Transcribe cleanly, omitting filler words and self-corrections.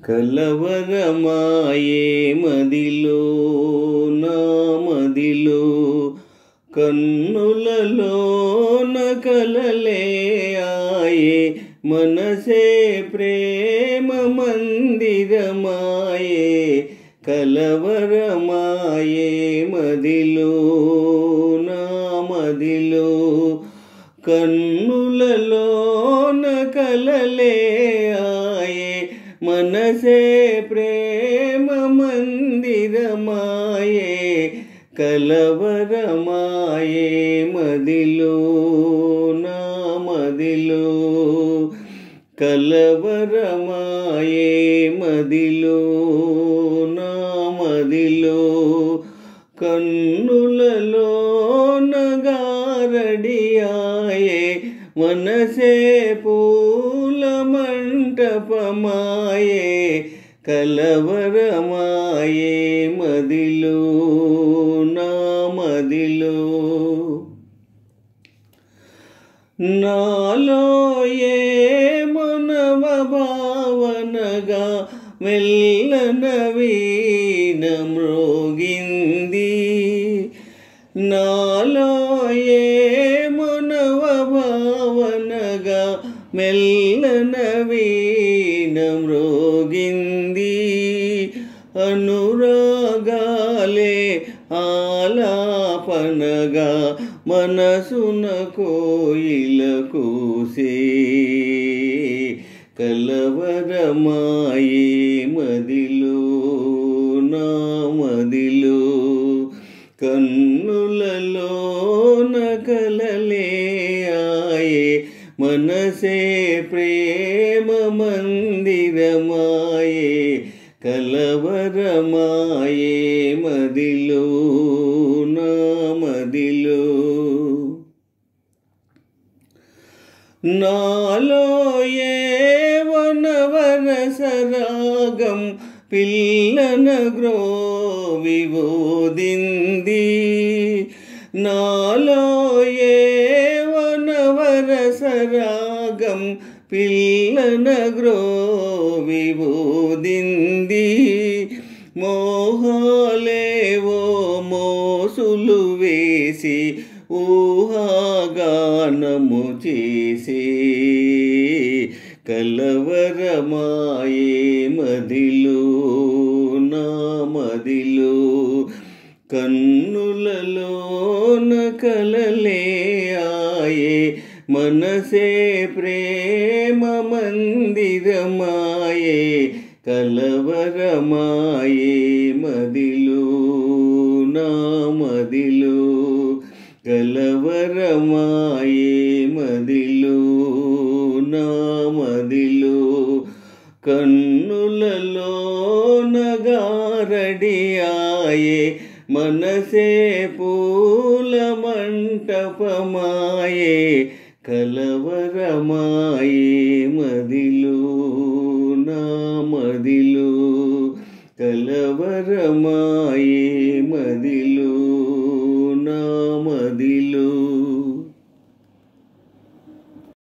కలవరమాయే మదిలో నా మదిలో కన్నులలోన కలలే ఆయే మనసే ప్రేమ మందిరమాయే కలవరమాయే మదిలో నా మదిలో కన్నులలోన కలలే ఆయే మనసే ప్రేమ మందిరమాయే కలవరమాయే మదిలో నా మదిలో కలవరమాయే మదిలో నా మదిలో కన్నులలోన గారడియాయే మనసే పూల మంటపమాయే కలవరమాయే మదిలో నా మదిలో నాలో ఏ మనవ భావనగా మెల్లన వీణ మ్రోగింది నాలో ఏ మనవ భావనగా మెల్లన వీణ మ్రోగింది అనురాగాలే ఆలాపనగా మనసున కోయిల కూసే కలవరమాయే మదిలో నా మదిలో కన్నులలోన కలలే ఆయే మనసే ప్రేమ మందిరమాయే కలవరమాయే మదిలో నా మదిలో నాలో ఏ వనవరసరాగం పిల్లన గ్రోవివోదింది నాలో ఏ వనవరసరాగం పిల్లన గ్రోవివోదింది మోహాలేవో మోసులు వేసి ఊహాగానము చేసే కలవరమాయే మదిలో నా మదిలో కన్నులలోన కలలే ఆయే మనసే ప్రేమ మందిరమాయే కలవరమాయే మదిలో నా మదిలో కలవరమాయే మదిలో నా మదిలో కన్నులలోన గారడియాయే మనసే పూల మంటపమాయే కలవరమాయే మదిలో నా మదిలో కలవరమాయే మదిలో